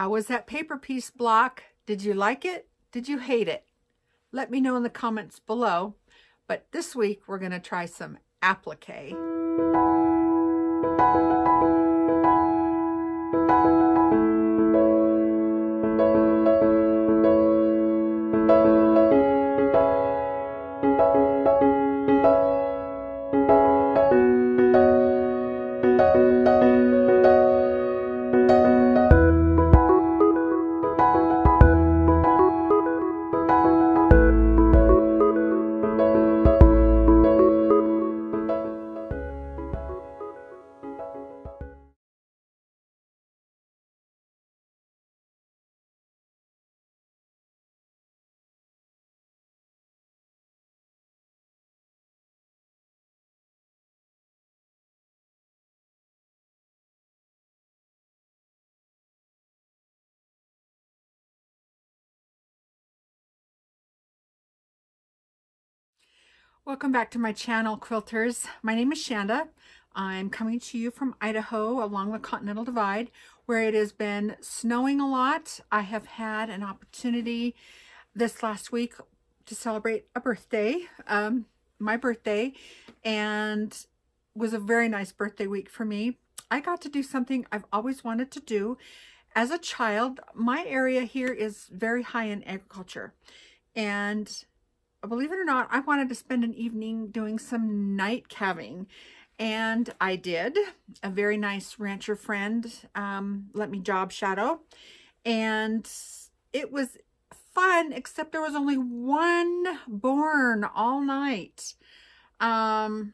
How was that paper piece block? Did you like it? Did you hate it? Let me know in the comments below. But this week we're going to try some applique. Welcome back to my channel, quilters. My name is Shanda. I'm coming to you from Idaho along the Continental Divide, where it has been snowing a lot. I have had an opportunity this last week to celebrate a birthday, my birthday, and was a very nice birthday week for me. I got to do something I've always wanted to do. As a child, my area here is very high in agriculture, and believe it or not, I wanted to spend an evening doing some night calving, and I did. A very nice rancher friend let me job shadow, and it was fun, except there was only one born all night. The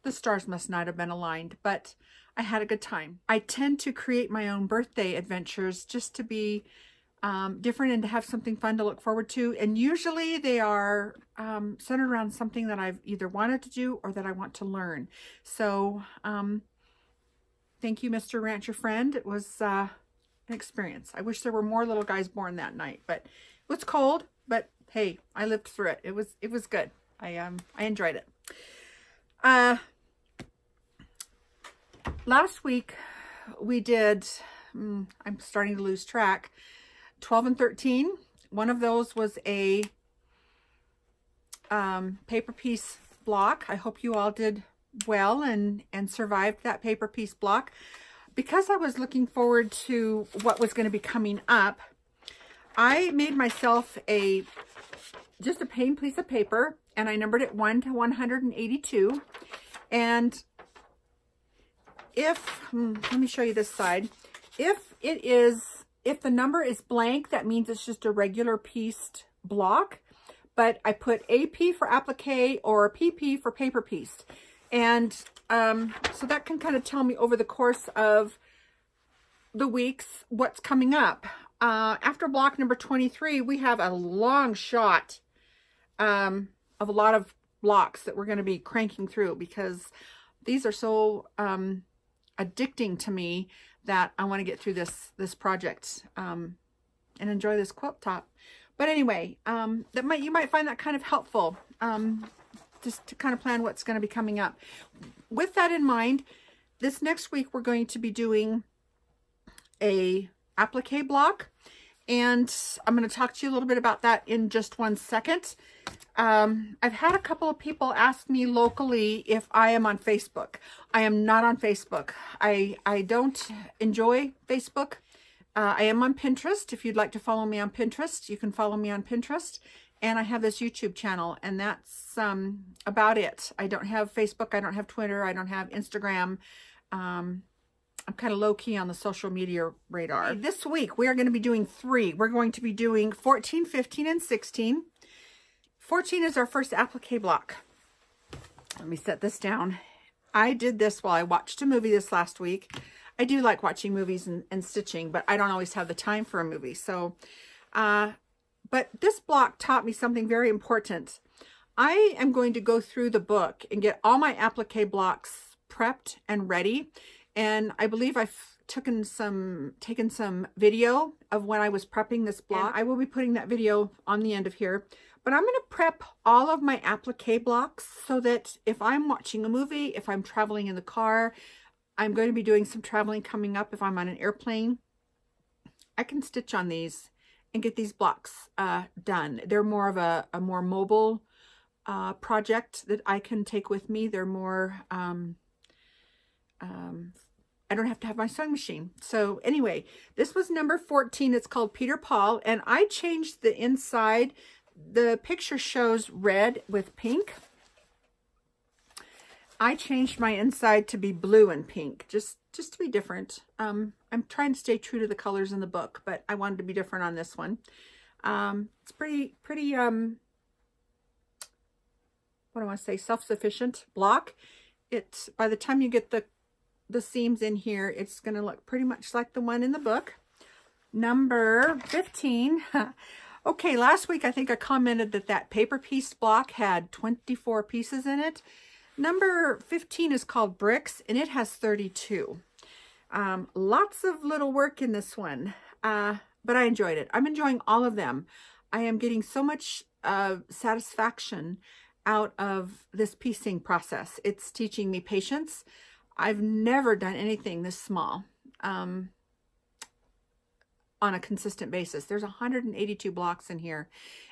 stars must not have been aligned, but I had a good time. I tend to create my own birthday adventures just to be different and to have something fun to look forward to, and usually they are centered around something that I've either wanted to do or that I want to learn. So thank you, Mr. Rancher Friend. It was an experience. I wish there were more little guys born that night, but it was cold, but hey, I lived through it. It was good. I enjoyed it. Last week we did I'm starting to lose track, 12 and 13. One of those was a paper piece block. I hope you all did well and survived that paper piece block. Because I was looking forward to what was going to be coming up, I made myself just a plain piece of paper, and I numbered it 1 to 182. And let me show you this side. If the number is blank, that means it's just a regular pieced block, but I put AP for applique or PP for paper pieced. And so that can kind of tell me over the course of the weeks what's coming up. After block number 23, we have a long shot of a lot of blocks that we're going to be cranking through, because these are so addicting to me that I want to get through this project and enjoy this quilt top. But anyway, you might find that kind of helpful, just to kind of plan what's going to be coming up. With that in mind, this next week we're going to be doing a applique block, and I'm going to talk to you a little bit about that in just one second. I've had a couple of people ask me locally if I am on Facebook. I am not on Facebook. I don't enjoy Facebook. I am on Pinterest. If you'd like to follow me on Pinterest, you can follow me on Pinterest. And I have this YouTube channel, and that's about it. I don't have Facebook. I don't have Twitter. I don't have Instagram. I'm kind of low-key on the social media radar. This week, we are going to be doing 3. We're going to be doing 14, 15, and 16. 14 is our first applique block. Let me set this down. I did this while I watched a movie this last week. I do like watching movies and stitching, but I don't always have the time for a movie. So, but this block taught me something very important. I am going to go through the book and get all my applique blocks prepped and ready. And I believe I've taken some video of when I was prepping this block. And I will be putting that video on the end of here. But I'm going to prep all of my applique blocks so that if I'm watching a movie, if I'm traveling in the car, I'm going to be doing some traveling coming up if I'm on an airplane. I can stitch on these and get these blocks done. They're more of a more mobile project that I can take with me. They're more, I don't have to have my sewing machine. So anyway, this was number 14. It's called Peter Paul, and I changed the inside. The picture shows red with pink. I changed my inside to be blue and pink, just to be different. I'm trying to stay true to the colors in the book, but I wanted to be different on this one. It's pretty, what do I want to say, self-sufficient block. It's, by the time you get the seams in here, it's going to look pretty much like the one in the book. Number 15. Okay, last week I think I commented that paper piece block had 24 pieces in it. Number 15 is called Bricks, and it has 32. Lots of little work in this one, but I enjoyed it. I'm enjoying all of them. I am getting so much satisfaction out of this piecing process. It's teaching me patience. I've never done anything this small on a consistent basis. There's 182 blocks in here.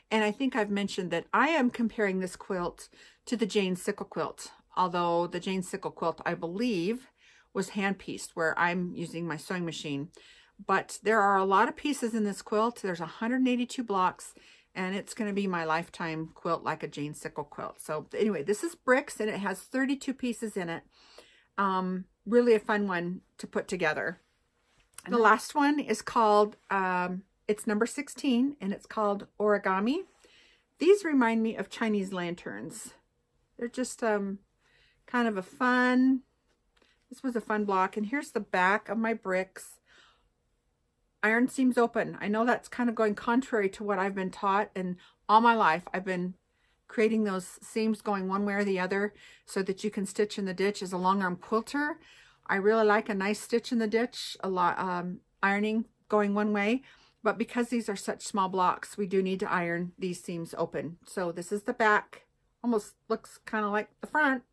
And I think I've mentioned that I am comparing this quilt to the Jane Sickle quilt, although the Jane Sickle quilt, I believe, was hand-pieced, where I'm using my sewing machine. But there are a lot of pieces in this quilt. There's 182 blocks, and it's going to be my lifetime quilt like a Jane Sickle quilt. So anyway, this is Bricks, and it has 32 pieces in it. Really a fun one to put together. And the last one is called, it's number 16, and it's called Origami. These remind me of Chinese lanterns. They're just kind of a fun, this was a fun block. And here's the back of my bricks. Iron seams open. I know that's kind of going contrary to what I've been taught, and all my life I've been creating those seams going one way or the other so that you can stitch in the ditch. As a long arm quilter, I really like a nice stitch in the ditch, a lot ironing going one way. But because these are such small blocks, we do need to iron these seams open. So this is the back. Almost looks kind of like the front.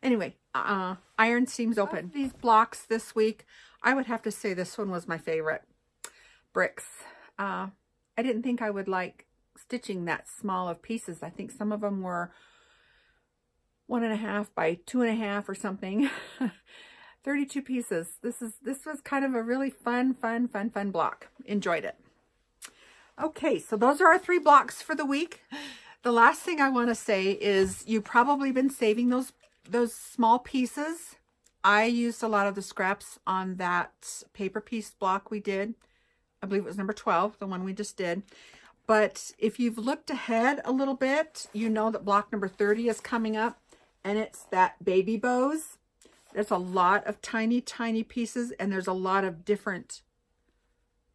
Anyway, iron seams open. These blocks this week, I would have to say this one was my favorite. Bricks. I didn't think I would like stitching that small of pieces. I think some of them were 1.5 by 2.5 or something. 32 pieces. This was kind of a really fun block. Enjoyed it. Okay, so those are our 3 blocks for the week. The last thing I want to say is you've probably been saving those small pieces. I used a lot of the scraps on that paper piece block we did. I believe it was number 12, the one we just did. But if you've looked ahead a little bit, you know that block number 30 is coming up, and it's that baby bows. There's a lot of tiny pieces, and there's a lot of different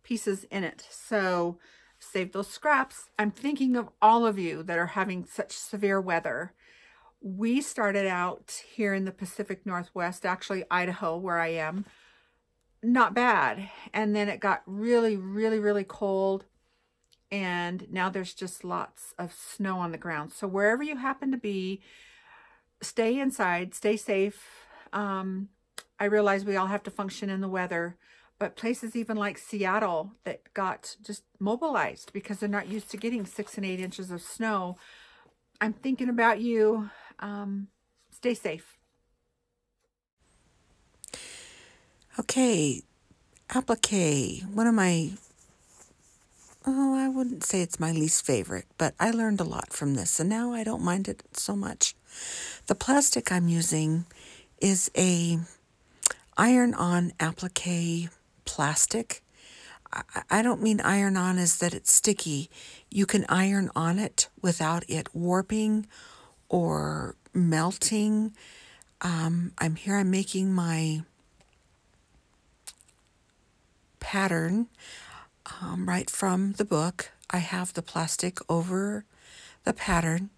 pieces in it. So save those scraps. I'm thinking of all of you that are having such severe weather. We started out here in the Pacific Northwest, actually Idaho, where I am, not bad. And then it got really cold. And now there's just lots of snow on the ground. So wherever you happen to be, stay inside, stay safe. I realize we all have to function in the weather, but places even like Seattle that got just mobilized because they're not used to getting 6 and 8 inches of snow. I'm thinking about you. Stay safe. Okay, Applique, one of my, I wouldn't say it's my least favorite, but I learned a lot from this, and now I don't mind it so much. The plastic I'm using is a iron-on applique plastic. I don't mean iron-on as that it's sticky. You can iron on it without it warping or melting. I'm making my pattern right from the book. I have the plastic over the pattern,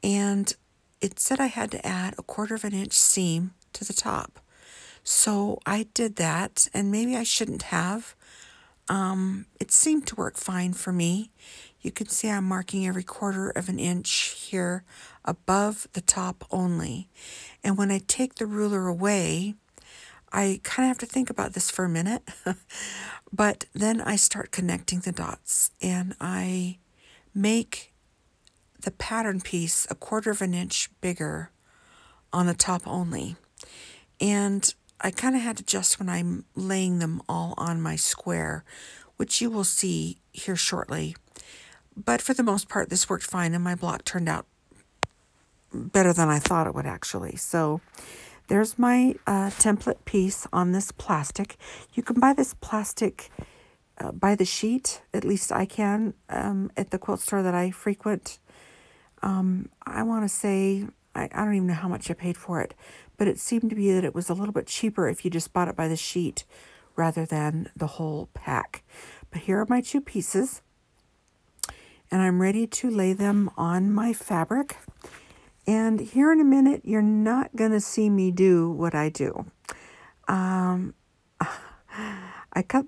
and it said I had to add 1/4 inch seam to the top. So I did that, and maybe I shouldn't have. It seemed to work fine for me. You can see I'm marking every 1/4 inch here above the top only. And when I take the ruler away, I kind of have to think about this for a minute, but then I start connecting the dots and I make the pattern piece 1/4 of an inch bigger on the top only. And I kind of had to adjust when I'm laying them all on my square, which you will see here shortly. But for the most part, this worked fine, and my block turned out better than I thought it would actually. So there's my template piece on this plastic. You can buy this plastic by the sheet, at least I can, at the quilt store that I frequent. I want to say, I don't even know how much I paid for it, but it seemed to be that it was a little bit cheaper if you just bought it by the sheet rather than the whole pack. But here are my 2 pieces, and I'm ready to lay them on my fabric. And here in a minute, you're not going to see me do what I do. I cut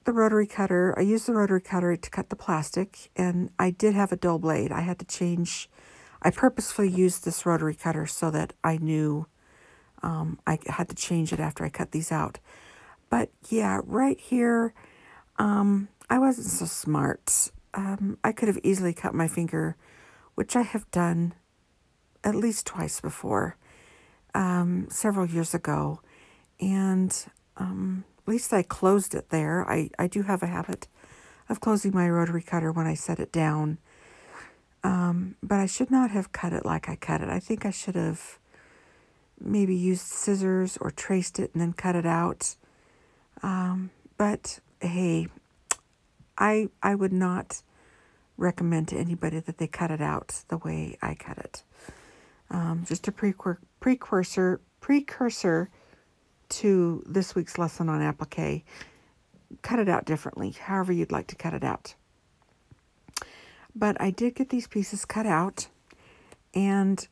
the rotary cutter. I used the rotary cutter to cut the plastic, and I did have a dull blade. I had to change. I purposefully used this rotary cutter so that I knew I had to change it after I cut these out. But yeah, right here, I wasn't so smart. I could have easily cut my finger, which I have done at least twice before, several years ago. And at least I closed it there. I do have a habit of closing my rotary cutter when I set it down. But I should not have cut it like I cut it. I think I should have maybe used scissors or traced it and then cut it out. But hey, I would not recommend to anybody that they cut it out the way I cut it. Just a precursor to this week's lesson on applique. Cut it out differently, however you'd like to cut it out. But I did get these pieces cut out, and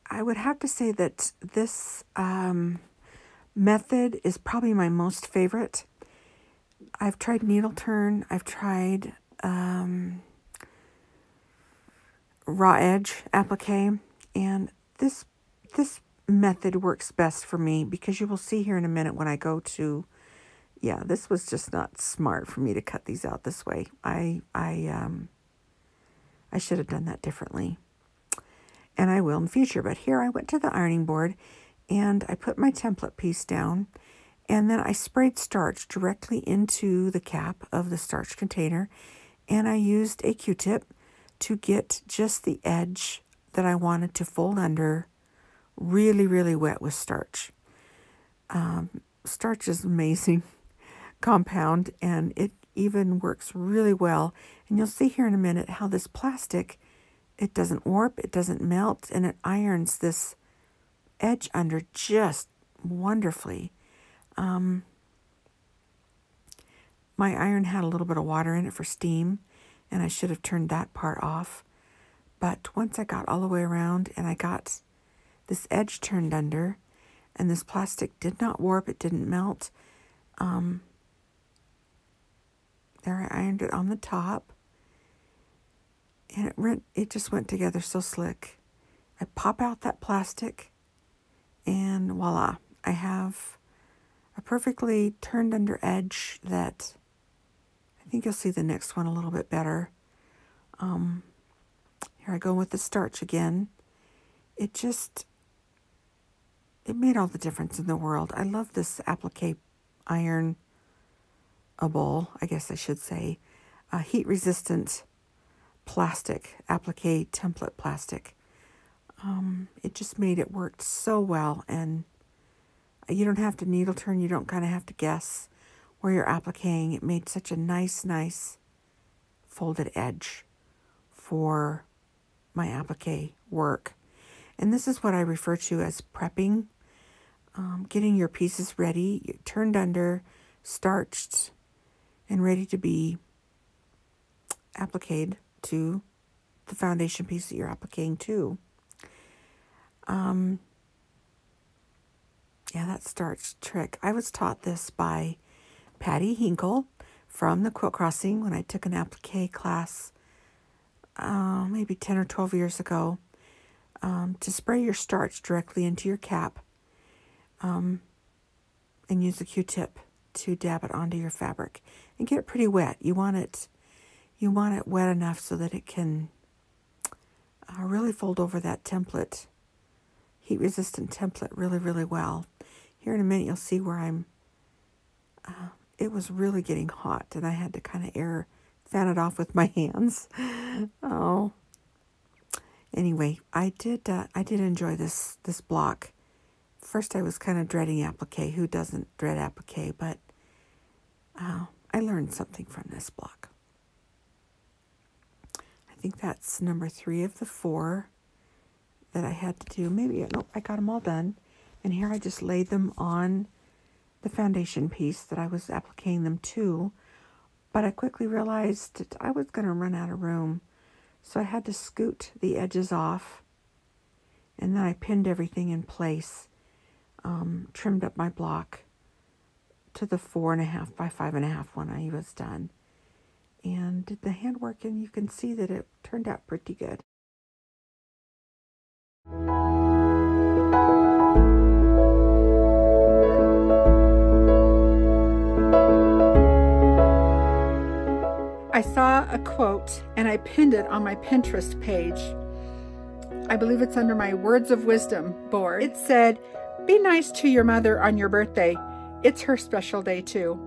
I would have to say that this method is probably my most favorite. I've tried needle turn, I've tried raw edge applique, and this method works best for me because you will see here in a minute when I go to, yeah, this was just not smart for me to cut these out this way. I should have done that differently, and I will in the future. But here I went to the ironing board and I put my template piece down, and then I sprayed starch directly into the cap of the starch container, and I used a Q-tip to get just the edge that I wanted to fold under really, really wet with starch. Starch is amazing compound, and it even works really well. And you'll see here in a minute how this plastic, it doesn't warp, it doesn't melt, and it irons this edge under just wonderfully. My iron had a little bit of water in it for steam, and I should have turned that part off. But once I got all the way around and I got this edge turned under, and this plastic did not warp, it didn't melt. There I ironed it on the top, and it just went together so slick. I pop out that plastic, and voila, I have a perfectly turned under edge that I think you'll see the next one a little bit better. Here I go with the starch again. It made all the difference in the world. I love this applique ironable, I guess I should say, heat-resistant plastic, applique template plastic. It just made it work so well, and you don't have to needle turn. You don't kind of have to guess where you're appliquing. It made such a nice folded edge for my applique work. And this is what I refer to as prepping, getting your pieces ready, turned under, starched, and ready to be appliqued to the foundation piece that you're appliquing to. Yeah, that starch trick. I was taught this by Patty Hinkle from the Quilt Crossing when I took an applique class maybe 10 or 12 years ago, to spray your starch directly into your cap. and use a Q-tip to dab it onto your fabric and get it pretty wet. You want it wet enough so that it can really fold over that template, heat-resistant template, really, really well. Here in a minute, you'll see where it was really getting hot, and I had to kind of fan it off with my hands. Oh. Anyway, I did enjoy this block. First, I was kind of dreading applique. Who doesn't dread applique? But I learned something from this block. I think that's number 3 of the 4 that I had to do. Maybe, nope, I got them all done. And here I just laid them on the foundation piece that I was appliquing them to. But I quickly realized that I was going to run out of room. So I had to scoot the edges off. And then I pinned everything in place. Trimmed up my block to the 4.5 by 5.5 when I was done. And did the handwork, and you can see that it turned out pretty good. I saw a quote and I pinned it on my Pinterest page. I believe it's under my Words of Wisdom board. It said, "Be nice to your mother on your birthday. It's her special day too."